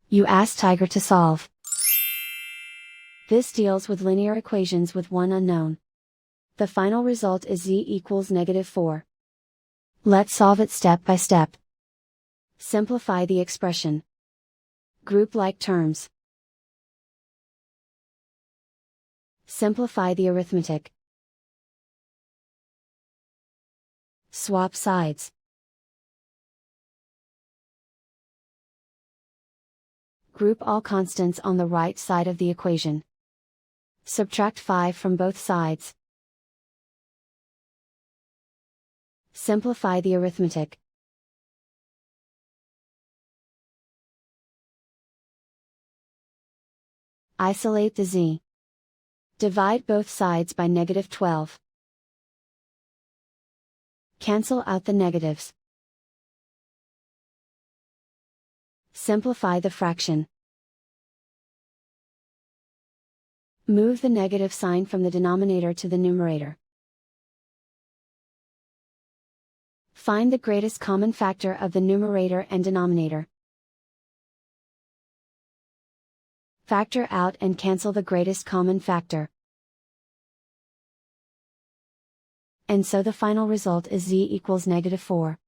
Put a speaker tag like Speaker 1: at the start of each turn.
Speaker 1: You ask Tiger to solve. This deals with linear equations with one unknown. The final result is z equals -4. Let's solve it step by step. Simplify the expression. Group like terms. Simplify the arithmetic. Swap sides. Group all constants on the right side of the equation. Subtract 5 from both sides. Simplify the arithmetic. Isolate the z. Divide both sides by -12. Cancel out the negatives. Simplify the fraction. Move the negative sign from the denominator to the numerator. Find the greatest common factor of the numerator and denominator. Factor out and cancel the greatest common factor. And so the final result is z equals -4.